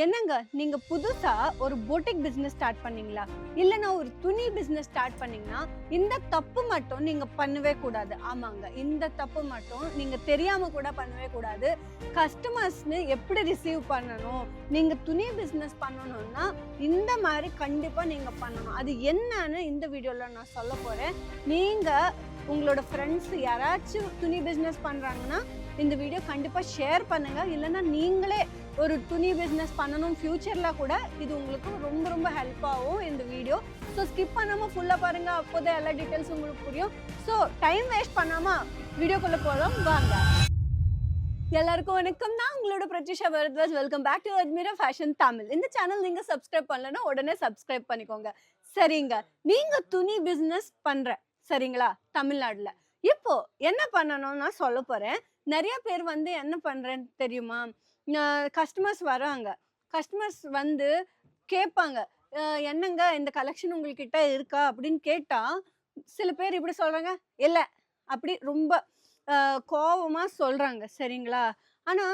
என்னங்க நீங்க புதுசா ஒரு பொட்டிக் பிசினஸ் ஸ்டார்ட் பண்ணீங்களா இல்லனா ஒரு துணி பிசினஸ் ஸ்டார்ட் பண்ணீங்கன்னா இந்த தப்பு மட்டும் நீங்க பண்ணவே கூடாது. ஆமாங்க, இந்த தப்பு மட்டும் நீங்க தெரியாம கூட பண்ணவே கூடாது. கஸ்டமர்ஸ்னு எப்படி ரிசீவ் பண்ணணும், நீங்க துணி பிசினஸ் பண்ணணும்னா இந்த மாதிரி கண்டிப்பா நீங்க பண்ணணும். அது என்னன்னு இந்த வீடியோல நான் சொல்ல போறேன். நீங்க உங்களோட ஃப்ரெண்ட்ஸ் யாராச்சும் துணி பிசினஸ் பண்றாங்கன்னா இந்த வீடியோ கண்டிப்பா ஷேர் பண்ணுங்க. இல்லைன்னா நீங்களே ஒரு துணி பிசினஸ் பண்ணணும் ஃபியூச்சர்ல கூட இது உங்களுக்கு ரொம்ப ரொம்ப ஹெல்ப் ஆகும் இந்த வீடியோ. ஸோ ஸ்கிப் பண்ணாம ஃபுல்லா பாருங்க, அப்போதான் எல்லா டீட்டெயில்ஸ் உங்களுக்கு புரியும். ஸோ டைம் வேஸ்ட் பண்ணாம வீடியோக்குள்ள போகலாம் வாங்க. எல்லாருக்கும் வணக்கம். நான் உங்களோட Prathyusha Bharadwaj. Welcome back to Ajmeera fashion Tamil. இந்த சேனல் நீங்க சப்ஸ்கிரைப் பண்ணலன்னா உடனே சப்ஸ்கிரைப் பண்ணிக்கோங்க. சரிங்க, நீங்க துணி பிசினஸ் பண்ற சரிங்களா தமிழ்நாடுல, இப்போ என்ன பண்ணணும்னா சொல்ல போறேன். நிறைய பேர் வந்து என்ன பண்றேன்னு தெரியுமா, கஸ்டமர்ஸ் வராங்க, கஸ்டமர்ஸ் வந்து கேட்பாங்க, என்னங்க இந்த கலெக்ஷன் உங்ககிட்ட இருக்கா அப்படின்னு கேட்டா சில பேர் இப்படி சொல்றாங்க, இல்லை அப்படி ரொம்ப கோவமா சொல்றாங்க சரிங்களா. ஆனா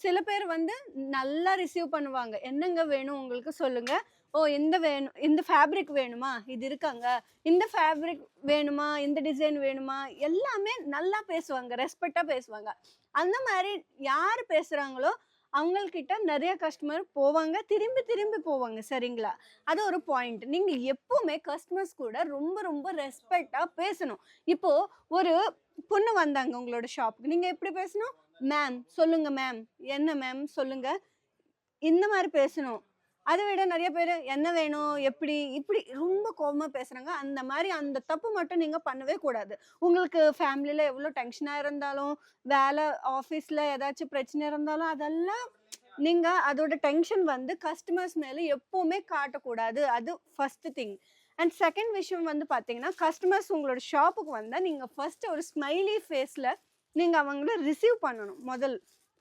சில பேர் வந்து நல்லா ரிசீவ் பண்ணுவாங்க, என்னங்க வேணும் உங்களுக்கு சொல்லுங்க, ஓ இந்த வேணும், இந்த ஃபேப்ரிக் வேணுமா, இது இருக்காங்க, இந்த ஃபேப்ரிக் வேணுமா, இந்த டிசைன் வேணுமா, எல்லாமே நல்லா பேசுவாங்க, ரெஸ்பெக்டா பேசுவாங்க. அந்த மாதிரி யார் பேசுறாங்களோ அவங்கக்கிட்ட நிறைய கஸ்டமர் போவாங்க, திரும்பி திரும்பி போவாங்க சரிங்களா. அது ஒரு பாயிண்ட். நீங்க எப்பவுமே கஸ்டமர்ஸ் கூட ரொம்ப ரொம்ப ரெஸ்பெக்டா பேசணும். இப்போ ஒரு பொண்ணு வந்தாங்க உங்களோட ஷாப்புக்கு, நீங்க எப்படி பேசணும், மேம் சொல்லுங்க, மேம் என்ன மேம் சொல்லுங்க, இந்த மாதிரி பேசணும். அதை விட நிறைய பேர் என்ன வேணும், எப்படி இப்படி ரொம்ப கோபமா பேசுறாங்க. அந்த மாதிரி அந்த தப்பு மட்டும் நீங்க பண்ணவே கூடாது. உங்களுக்கு ஃபேமிலியில எவ்வளோ டென்ஷனா இருந்தாலும், வேலை ஆஃபீஸ்ல ஏதாச்சும் பிரச்சனை இருந்தாலும் அதெல்லாம் நீங்க அதோட டென்ஷன் வந்து கஸ்டமர்ஸ் மேல எப்பவுமே காட்டக்கூடாது. அது ஃபர்ஸ்ட் திங். அண்ட் செகண்ட் விஷயம் வந்து பாத்தீங்கன்னா, கஸ்டமர்ஸ் உங்களோட ஷாப்புக்கு வந்தா நீங்க ஃபர்ஸ்ட் ஒரு ஸ்மைலி ஃபேஸ்ல நீங்க அவங்கள ரிசீவ் பண்ணணும் முதல்.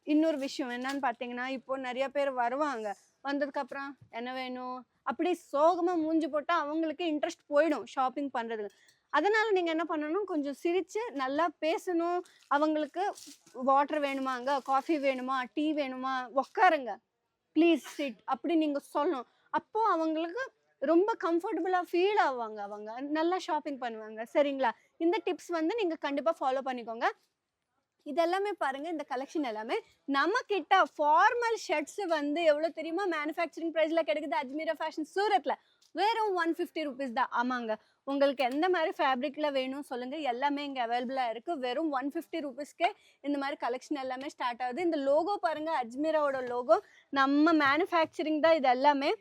இன்னொரு விஷயம் என்னன்னு பாத்தீங்கன்னா, இப்போ நிறைய பேர் வருவாங்க, வந்ததுக்கு அப்புறம் என்ன வேணும் அப்படி சோகமா மூஞ்சி போட்டா அவங்களுக்கு இன்ட்ரெஸ்ட் போயிடும் ஷாப்பிங் பண்றது. அதனால நீங்க என்ன பண்ணணும், கொஞ்சம் சிரிச்சு நல்லா பேசணும். அவங்களுக்கு வாட்டர் வேணுமாங்க, காஃபி வேணுமா, டீ வேணுமா, உட்காருங்க, ப்ளீஸ் சிட் அப்படி நீங்க சொல்லணும். அப்போ அவங்களுக்கு ரொம்ப கம்ஃபர்டபுளா ஃபீல் ஆவாங்க, அவங்க நல்லா ஷாப்பிங் பண்ணுவாங்க சரிங்களா. இந்த டிப்ஸ் வந்து நீங்க கண்டிப்பா ஃபாலோ பண்ணிக்கோங்க. இதெல்லாமே பாருங்க, இந்த கலெக்ஷன் எல்லாமே நம்ம கிட்ட ஃபார்மல் ஷர்ட்ஸ் வந்து எவ்வளவு தெரியுமா, மேனுஃபேக்சரிங் பிரைஸ்ல கிடைக்குது அஜ்மீரா ஃபேஷன் சூரத்ல. வெறும் 150 ருபீஸ் தான். ஆமாங்க, உங்களுக்கு எந்த மாதிரி ஃபேப்ரிக்ல வேணும் சொல்லுங்க, எல்லாமே இங்க அவைலபிளா இருக்கு. வெறும் 150 ருபீஸ்க்கே இந்த மாதிரி கலெக்ஷன் எல்லாமே ஸ்டார்ட் ஆகுது. இந்த லோகோ பாருங்க, அஜ்மீராவோட லோகோ, நம்ம மேனுஃபேக்சரிங் தான் இது எல்லாமே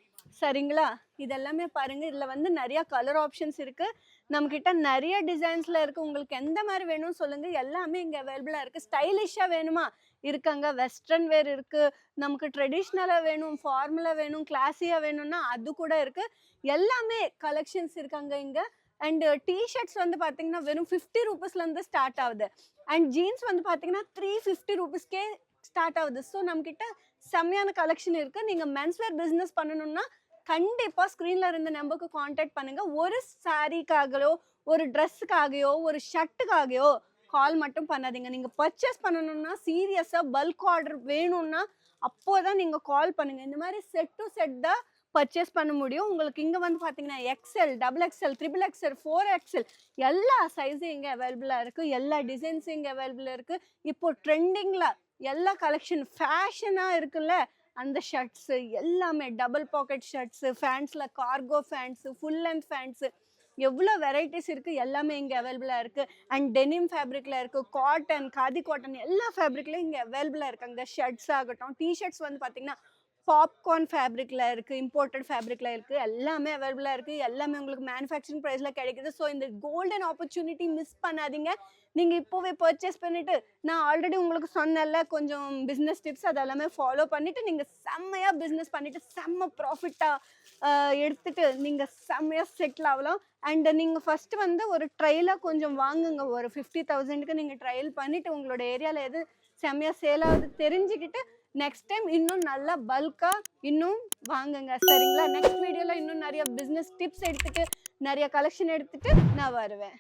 சரிங்களா. இதெல்லாமே பாருங்க, இதுல வந்து நிறைய கலர் ஆப்ஷன்ஸ் இருக்கு, நம்ம கிட்ட நிறைய டிசைன்ஸ்ல இருக்கு. உங்களுக்கு எந்த மாதிரி வேணும்னு சொல்லுங்க, எல்லாமே இங்க அவைலபிளா இருக்கு. ஸ்டைலிஷா வேணுமா இருக்காங்க, வெஸ்டர்ன் வேர் இருக்கு, நமக்கு ட்ரெடிஷ்னலா வேணும், ஃபார்மலா வேணும், கிளாஸியா வேணும்னா அது கூட இருக்கு. எல்லாமே கலெக்ஷன்ஸ் இருக்காங்க இங்க. அண்ட் டிஷர்ட்ஸ் வந்து பாத்தீங்கன்னா வெறும் 50 ருபீஸ்ல இருந்து ஸ்டார்ட் ஆகுது. அண்ட் ஜீன்ஸ் வந்து பாத்தீங்கன்னா 350 ருபீஸ்க்கே ஸ்டார்ட் ஆகுது. ஸோ நம்ம கிட்ட செம்மையான கலெக்ஷன் இருக்கு. நீங்க மென்ஸ்வேர் பிசினஸ் பண்ணணும்னா கண்டிப்பா ஸ்கிரீன்ல இருந்த நம்பருக்கு கான்டாக்ட் பண்ணுங்க. ஒரு சாரிக்காகவோ, ஒரு ட்ரெஸ்ஸுக்காகவோ, ஒரு ஷர்ட்டுக்காகவோ கால் மட்டும் பண்ணாதீங்க. நீங்க பர்ச்சேஸ் பண்ணணும்னா சீரியஸா பல்க் ஆர்டர் வேணும்னா அப்போதான் நீங்க கால் பண்ணுங்க. இந்த மாதிரி செட் டு செட் தான் பர்ச்சேஸ் பண்ண முடியும். உங்களுக்கு இங்க வந்து பாத்தீங்கன்னா XL, double XL, triple XL, 4XL எல்லா சைஸும் இங்க அவைலபிளா இருக்கு. எல்லா டிசைன்ஸும் இங்க அவைலபிளா இருக்கு. இப்போ ட்ரெண்டிங்ல எல்லா கலெக்ஷன் ஃபேஷனா இருக்குல்ல, அந்த ஷர்ட்ஸ் எல்லாமே டபுள் பாக்கெட் ஷர்ட்ஸ், ஃபேண்ட்ஸ்ல cargo pants, full length pants, எவ்வளோ வெரைட்டிஸ் இருக்கு, எல்லாமே இங்கே அவைலபிளா இருக்கு. அண்ட் டெனிம் ஃபேப்ரிக்ல இருக்கு, காட்டன், காதி காட்டன் எல்லா ஃபேப்ரிக்லையும் இங்கே அவைலபிளா இருக்காங்க. ஷர்ட்ஸ் ஆகட்டும், டிஷர்ட்ஸ் வந்து பார்த்தீங்கன்னா பாப்கார்ன் ஃபேப்ரிக்ல இருக்கு, இம்போர்ட்டட் ஃபேப்ரிக்ல இருக்கு, எல்லாமே அவைலபிளா இருக்கு. எல்லாமே உங்களுக்கு மேனுஃபேக்சரிங் ப்ரைஸ்ல கிடைக்குது. ஸோ இந்த கோல்டன் ஆப்பர்ச்சுனிட்டி மிஸ் பண்ணாதீங்க. நீங்க இப்போவே பர்ச்சேஸ் பண்ணிட்டு, நான் ஆல்ரெடி உங்களுக்கு சொன்னல கொஞ்சம் பிஸ்னஸ் டிப்ஸ், அதெல்லாமே ஃபாலோ பண்ணிட்டு நீங்க செம்மையா பிஸ்னஸ் பண்ணிட்டு செம்ம ப்ராஃபிட்டா எடுத்துட்டு நீங்க செம்மையா செட்டில் ஆகலாம். அண்ட் நீங்க ஃபர்ஸ்ட் வந்து ஒரு ட்ரையலா கொஞ்சம் வாங்குங்க. ஒரு 50,000க்கு நீங்க ட்ரையல் பண்ணிட்டு உங்களோட ஏரியால எது செம்மையா சேல் ஆகுது தெரிஞ்சுக்கிட்டு நெக்ஸ்ட் டைம் இன்னும் நல்லா பல்கா இன்னும் வாங்குங்க சரிங்களா. நெக்ஸ்ட் வீடியோல இன்னும் நிறைய பிஸ்னஸ் டிப்ஸ் எடுத்துட்டு நிறைய கலெக்ஷன் எடுத்துட்டு நான் வருவேன்.